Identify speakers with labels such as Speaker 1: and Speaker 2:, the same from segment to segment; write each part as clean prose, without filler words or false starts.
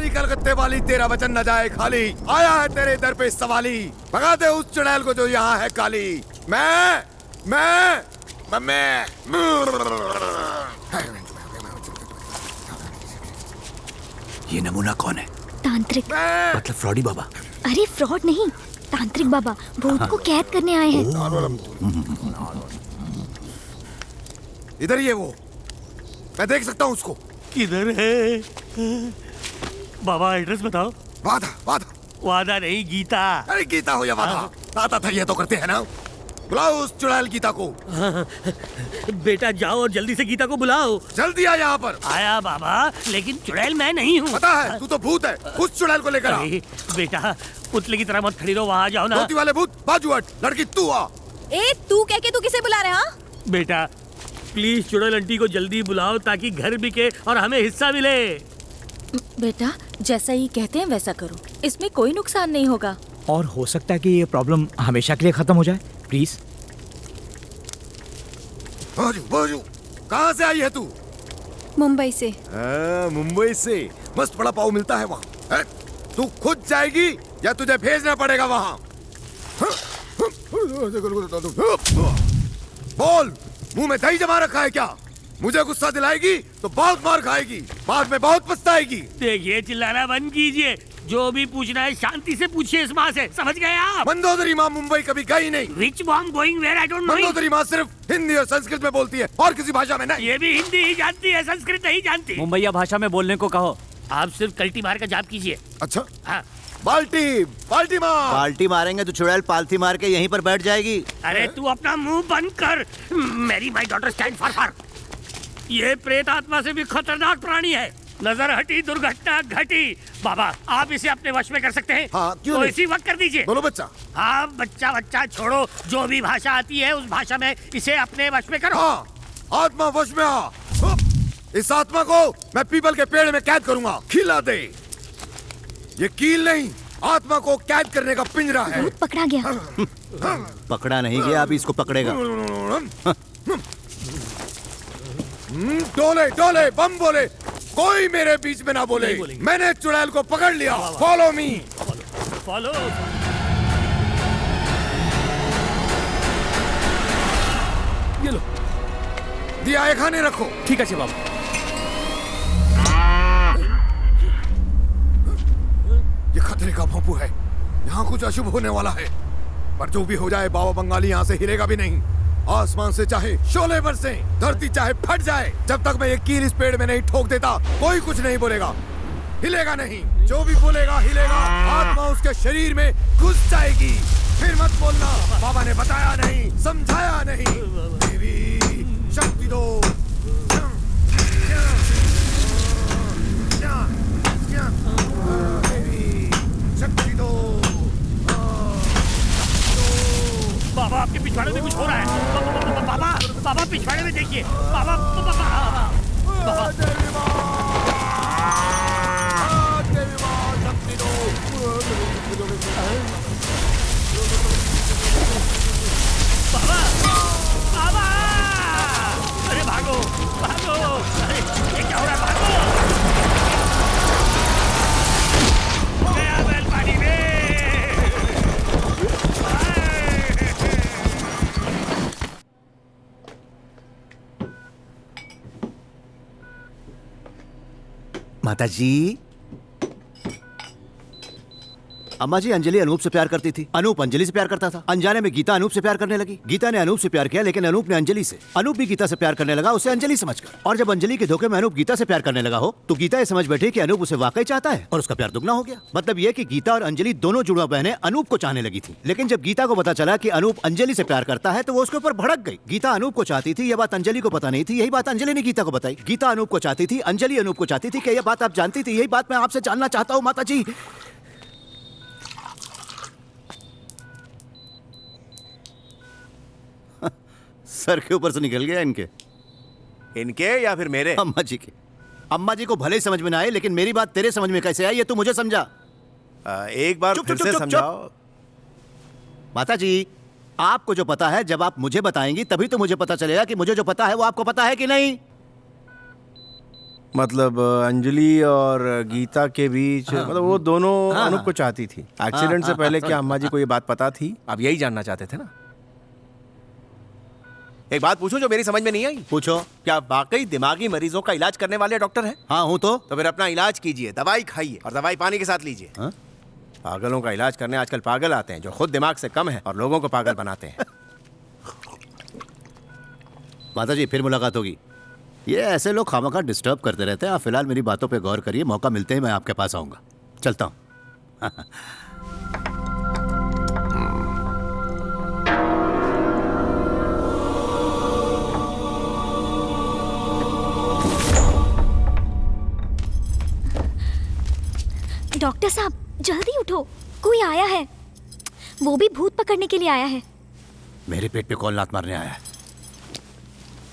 Speaker 1: जवानी कलकत्ते वाली, तेरा वचन न जाए खाली। आया है तेरे दर पे सवाली, भगा दे उस चुड़ैल को जो यहाँ है काली। मैं
Speaker 2: ये नमूना कौन है?
Speaker 3: तांत्रिक।
Speaker 2: मतलब फ्रॉडी बाबा?
Speaker 3: अरे फ्रॉड नहीं, तांत्रिक बाबा भूत को कैद करने आए हैं।
Speaker 1: इधर ही है वो, मैं देख सकता हूँ उसको।
Speaker 4: किधर है बाबा? एड्रेस बताओ।
Speaker 1: वादा
Speaker 4: वादा नहीं, गीता।
Speaker 1: अरे गीता हो या वादा, आता था ये तो करते हैं ना। बुलाओ उस चुड़ैल गीता को।
Speaker 4: बेटा जाओ और जल्दी से गीता को बुलाओ।
Speaker 1: जल्दी आ यहाँ पर।
Speaker 4: आया बाबा, लेकिन चुड़ैल मैं नहीं हूँ।
Speaker 1: पता है, तू तो भूत है। उस चुड़ैल को लेकर आ।
Speaker 4: बेटा पुतले की तरह मत खड़ी रहो, वहाँ जाओ ना।
Speaker 1: धोती वाले भूत बाजू हट, लड़की तू आ।
Speaker 5: ए तू कह के तू किसे बुला रहा है?
Speaker 4: बेटा प्लीज चुड़ैल आंटी को जल्दी बुलाओ ताकि घर बिके और हमें हिस्सा मिले।
Speaker 5: बेटा जैसा ये कहते हैं वैसा करो, इसमें कोई नुकसान नहीं होगा।
Speaker 2: और हो सकता है कि ये प्रॉब्लम हमेशा के लिए खत्म हो जाए। प्लीज।
Speaker 1: बाजू कहाँ से आई है तू?
Speaker 5: मुंबई से।
Speaker 1: मुंबई से? मस्त बड़ा पाव मिलता है वहाँ। तू खुद जाएगी या तुझे भेजना पड़ेगा वहाँ? बोल, मुंह में दही जमा रखा है क्या? मुझे गुस्सा दिलाएगी तो बहुत मार खाएगी, बाद में बहुत पछताएगी।
Speaker 4: देखिए चिल्लाना बंद कीजिए, जो भी पूछना है शांति से पूछिए इस माँ से, समझ गए आप?
Speaker 1: मंदोदरी माँ मुंबई कभी गई नहीं।
Speaker 4: Which mom going where I don't know.
Speaker 1: Mandodari माँ सिर्फ हिंदी और संस्कृत में बोलती है और किसी भाषा में नहीं।
Speaker 4: ये भी हिंदी ही जानती है, संस्कृत नहीं जानती।
Speaker 2: मुंबईया भाषा में बोलने को कहो।
Speaker 4: आप सिर्फ कल्टी मार का जाप कीजिए।
Speaker 1: अच्छा
Speaker 4: हाँ।
Speaker 1: बाल्टी मार।
Speaker 6: बाल्टी मारेंगे तो चुड़ैल पालथी मार के यहीं पर बैठ जाएगी।
Speaker 4: अरे तू अपना मुंह बंद कर। मेरी माई डॉटर स्टैंड फॉर। ये प्रेत आत्मा से भी खतरनाक प्राणी है। नजर हटी दुर्घटना घटी। बाबा आप इसे अपने वश में कर सकते हैं?
Speaker 1: हाँ, क्यों
Speaker 4: तो
Speaker 1: नहीं?
Speaker 4: इसी वक्त कर दीजिए।
Speaker 1: बोलो बच्चा।
Speaker 4: हाँ बच्चा छोड़ो, जो भी भाषा आती है उस भाषा में इसे अपने वश में करो।
Speaker 1: हाँ, आत्मा वश में आ। इस आत्मा को मैं पीपल के पेड़ में कैद करूंगा, खिला दे। ये कील नहीं, आत्मा को कैद करने का पिंजरा है।
Speaker 3: भूत पकड़ा गया।
Speaker 6: पकड़ा नहीं गया, अभी इसको पकड़ेगा।
Speaker 1: डोले डोले बम बोले, कोई मेरे बीच में ना बोले। मैंने चुड़ैल को पकड़ लिया। Follow me.
Speaker 4: फॉलो।
Speaker 2: ये लो।
Speaker 1: दिया है खाने रखो।
Speaker 2: ठीक है बाबा।
Speaker 1: ये खतरे का भोंपू है, यहाँ कुछ अशुभ होने वाला है। पर जो भी हो जाए, बाबा बंगाली यहाँ से हिलेगा भी नहीं। आसमान से चाहे शोले बरसे, धरती चाहे फट जाए, जब तक मैं ये कील इस पेड़ में नहीं ठोक देता कोई कुछ नहीं बोलेगा, हिलेगा नहीं। जो भी बोलेगा हिलेगा, आत्मा उसके शरीर में घुस जाएगी। फिर मत बोलना बाबा ने बताया नहीं, समझाया नहीं। देवी शक्ति दो। देवी शक्ति दो।
Speaker 4: बाबा आपके पिछवाड़े में कुछ हो रहा है। बाबा पिछवाड़े में देखिए। बाबा अरे भागो। अरे ये क्या हो रहा है? भागो। गया बैल पानी में।
Speaker 6: माता जी। अम्मा जी, अंजलि अनूप से प्यार करती थी, अनूप अंजलि से प्यार करता था। अनजाने में गीता अनूप से प्यार करने लगी। गीता ने अनूप से प्यार किया, लेकिन अनूप ने अंजलि से। अनूप भी गीता से प्यार करने लगा, उसे अंजलि समझकर। और जब अंजलि के धोखे में अनूप गीता से प्यार करने लगा हो, तो गीता ये समझ बैठी कि अनूप उसे वाकई चाहता है और उसका प्यार दुगना हो गया। मतलब ये कि गीता और अंजलि दोनों जुड़वा बहनें अनूप को चाहने लगी थी। लेकिन जब गीता को पता चला कि अनूप अंजलि से प्यार करता है, तो वो उसके ऊपर भड़क गई। गीता अनूप को चाहती थी, यह बात अंजलि को पता नहीं थी। यही बात अंजलि ने गीता को बताई। गीता अनूप को चाहती थी, अंजलि अनूप को चाहती थी। क्या यह बात आप जानती थी? यही बात मैं आपसे जानना चाहता हूँ माता जी। सर के ऊपर से निकल गया इनके।
Speaker 7: इनके या फिर मेरे?
Speaker 6: अम्मा जी के। अम्मा जी को भले ही समझ में ना आए, लेकिन मेरी बात तेरे समझ में कैसे आई ये तू मुझे समझा।
Speaker 7: एक बार फिर से समझाओ।
Speaker 6: माता जी, आपको जो पता है जब आप मुझे बताएंगी तभी तो मुझे पता चलेगा कि मुझे जो पता है वो आपको पता है कि नहीं।
Speaker 7: मतलब अंजलि और गीता के बीच मतलब वो दोनों अनूप को चाहती थी। एक्सीडेंट से पहले क्या अम्मा जी को ये बात पता थी? आप यही जानना चाहते थे ना? एक बात पूछूं जो मेरी समझ में नहीं आई।
Speaker 6: पूछो।
Speaker 7: क्या आप वाकई दिमागी मरीजों का इलाज करने वाले डॉक्टर हैं?
Speaker 6: हाँ हूँ तो
Speaker 7: फिर अपना इलाज कीजिए, दवाई खाइए और दवाई पानी के साथ लीजिए।
Speaker 6: हाँ?
Speaker 7: पागलों का इलाज करने आजकल पागल आते हैं जो खुद दिमाग से कम है और लोगों को पागल बनाते हैं।
Speaker 6: माता जी फिर मुलाकात होगी। ये ऐसे लोग खामखा डिस्टर्ब करते रहते हैं। आप फिलहाल मेरी बातों पे गौर करिए, मौका मिलते ही मैं आपके पास आऊंगा। चलता हूँ।
Speaker 3: डॉक्टर साहब जल्दी उठो, कोई आया है। वो भी भूत पकड़ने के लिए आया है।
Speaker 6: मेरे पेट पे कौन लात मारने आया है?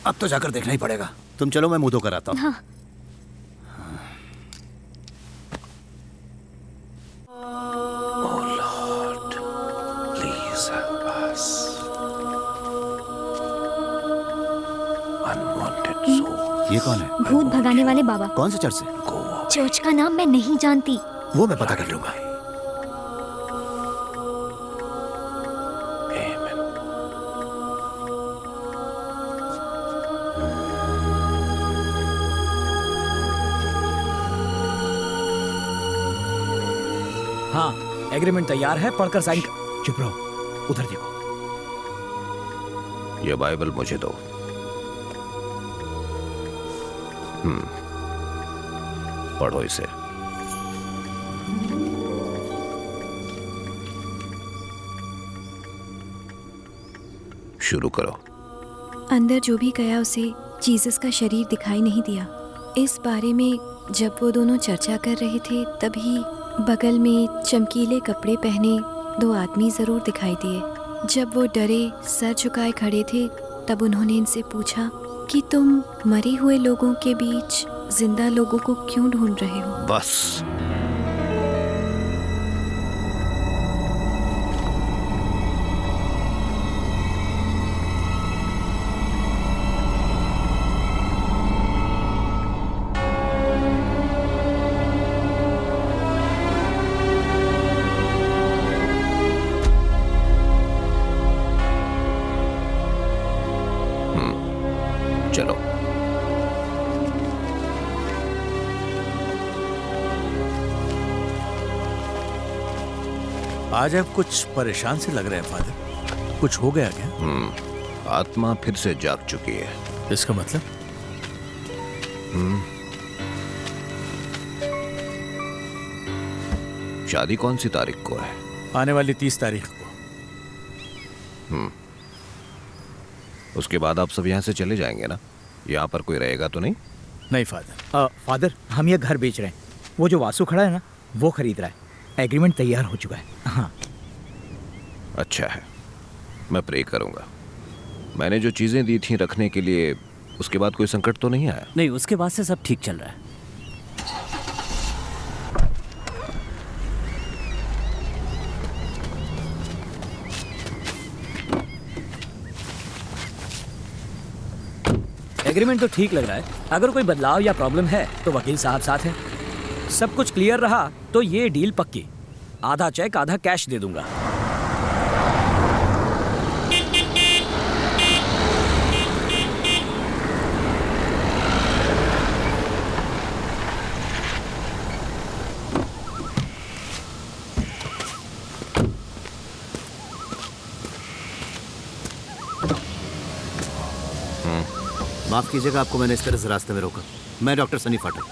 Speaker 6: अब तो जाकर देखना ही पड़ेगा। तुम चलो, मैं मुंह धो कर आता हूँ।
Speaker 3: हाँ।
Speaker 6: ये कौन है?
Speaker 3: भूत भगाने वाले बाबा।
Speaker 6: कौन से चर्च से?
Speaker 3: चर्च का नाम मैं नहीं जानती।
Speaker 6: वो मैं पता कर लूंगा।
Speaker 2: हाँ, एग्रीमेंट तैयार है, पढ़कर साइन कर। चुप रहो, उधर देखो।
Speaker 8: ये बाइबल मुझे दो। पढ़ो इसे। शुरू करो।
Speaker 9: अंदर जो भी गया उसे जीसस का शरीर दिखाई नहीं दिया। इस बारे में जब वो दोनों चर्चा कर रहे थे तभी बगल में चमकीले कपड़े पहने 2 आदमी जरूर दिखाई दिए। जब वो डरे सर झुकाए खड़े थे तब उन्होंने इनसे पूछा कि तुम मरे हुए लोगों के बीच जिंदा लोगों को क्यों ढूंढ रहे हो?
Speaker 8: बस। चलो।
Speaker 10: आज आप कुछ परेशान से लग रहे हैं फादर। कुछ हो गया क्या?
Speaker 8: आत्मा फिर से जाग चुकी है।
Speaker 10: इसका मतलब?
Speaker 8: शादी कौन सी तारीख को है?
Speaker 10: आने वाली 30 तारीख को।
Speaker 8: उसके बाद आप सब यहाँ से चले जाएंगे ना? यहाँ पर कोई रहेगा तो नहीं?
Speaker 10: नहीं फादर।
Speaker 2: फादर, हम ये घर बेच रहे हैं। वो जो वासु खड़ा है ना, वो खरीद रहा है। एग्रीमेंट तैयार हो चुका है। हाँ।
Speaker 8: अच्छा है, मैं प्रे करूँगा। मैंने जो चीज़ें दी थी रखने के लिए, उसके बाद कोई संकट तो नहीं आया?
Speaker 4: नहीं, उसके बाद से सब ठीक चल रहा है।
Speaker 2: एग्रीमेंट तो ठीक लग रहा है। अगर कोई बदलाव या प्रॉब्लम है तो वकील साहब साथ हैं। सब कुछ क्लियर रहा तो ये डील पक्की। आधा चेक आधा कैश दे दूंगा।
Speaker 6: माफ कीजिएगा, आपको मैंने इस तरह से रास्ते में रोका। मैं डॉक्टर सनी फाटक।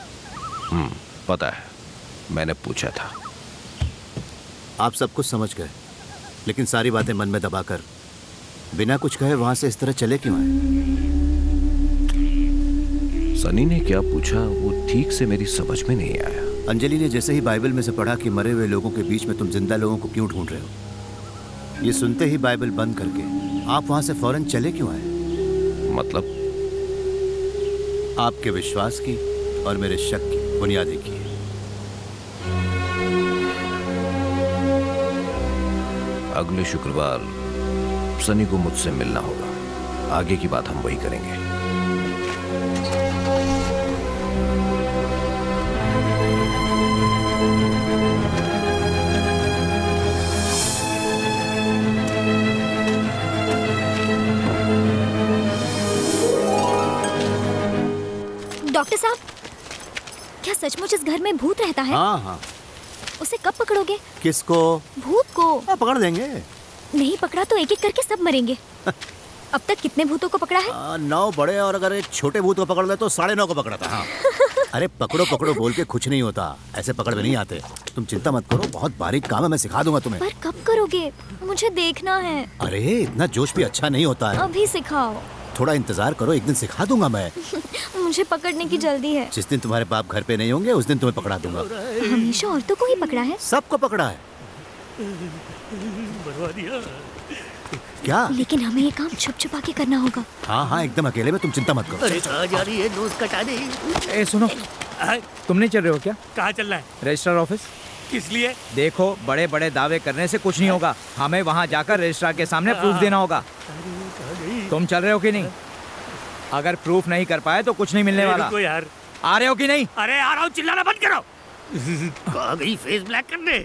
Speaker 8: पता है, मैंने पूछा था।
Speaker 6: आप सब कुछ समझ गए, लेकिन सारी बातें मन में दबाकर बिना कुछ कहे वहां से इस तरह चले क्यों आए?
Speaker 8: सनी ने क्या पूछा वो ठीक से मेरी समझ में नहीं आया।
Speaker 6: अंजलि ने जैसे ही बाइबल में से पढ़ा कि मरे हुए लोगों के बीच में तुम जिंदा लोगों को क्यों ढूंढ रहे हो, ये सुनते ही बाइबल बंद करके आप वहां से फौरन चले क्यों आए?
Speaker 8: मतलब?
Speaker 6: आपके विश्वास की और मेरे शक की बुनियाद एक ही है।
Speaker 8: अगले शुक्रवार सनी को मुझसे मिलना होगा। आगे की बात हम वही करेंगे।
Speaker 3: डॉक्टर साहब, क्या सचमुच इस घर में भूत रहता है?
Speaker 6: हाँ हाँ।
Speaker 3: उसे कब पकड़ोगे?
Speaker 6: किसको?
Speaker 3: भूत को।
Speaker 6: हाँ, पकड़ देंगे।
Speaker 3: नहीं पकड़ा तो एक एक करके सब मरेंगे। अब तक कितने भूतों को पकड़ा है?
Speaker 6: 9 बड़े, और अगर एक छोटे भूत को पकड़ ले तो 9.5 को पकड़ा था। हाँ। अरे पकड़ो पकड़ो बोल के कुछ नहीं होता, ऐसे पकड़ में नहीं आते। तुम चिंता मत करो, बहुत बारीक काम है, मैं सिखा दूंगा तुम्हें।
Speaker 3: पर कब करोगे? मुझे देखना है।
Speaker 6: अरे इतना जोश भी अच्छा नहीं होता है।
Speaker 3: अभी सिखाओ।
Speaker 6: थोड़ा इंतजार करो, एक दिन सिखा दूंगा मैं।
Speaker 3: मुझे पकड़ने की जल्दी है।
Speaker 6: जिस दिन तुम्हारे बाप घर पे नहीं होंगे उस दिन तुम्हें पकड़ा दूंगा।
Speaker 3: हमेशा औरतों को ही पकड़ा है?
Speaker 6: सबको पकड़ा है। क्या?
Speaker 3: लेकिन हमें ये काम छुप छुपा के करना होगा।
Speaker 6: हाँ हाँ, एकदम अकेले में, तुम चिंता मत करो।
Speaker 4: अरे कहाँ जा रही है? नोज कटा दे।
Speaker 2: ए सुनो, तुम नहीं चल रहे हो क्या?
Speaker 4: कहाँ चल रहा है?
Speaker 2: Registrar office.
Speaker 4: किस लिए?
Speaker 2: देखो, बड़े बड़े दावे करने से कुछ नहीं होगा, हमें वहाँ जाकर रजिस्ट्रार के सामने प्रूफ देना होगा। तुम चल रहे हो कि नहीं? अगर प्रूफ नहीं कर पाए तो कुछ नहीं मिलने वाला।
Speaker 4: यार,
Speaker 2: आ रहे हो कि नहीं?
Speaker 4: अरे आ रहा हूँ, चिल्लाना बंद करो। कहाँ गई फेस ब्लैक करने?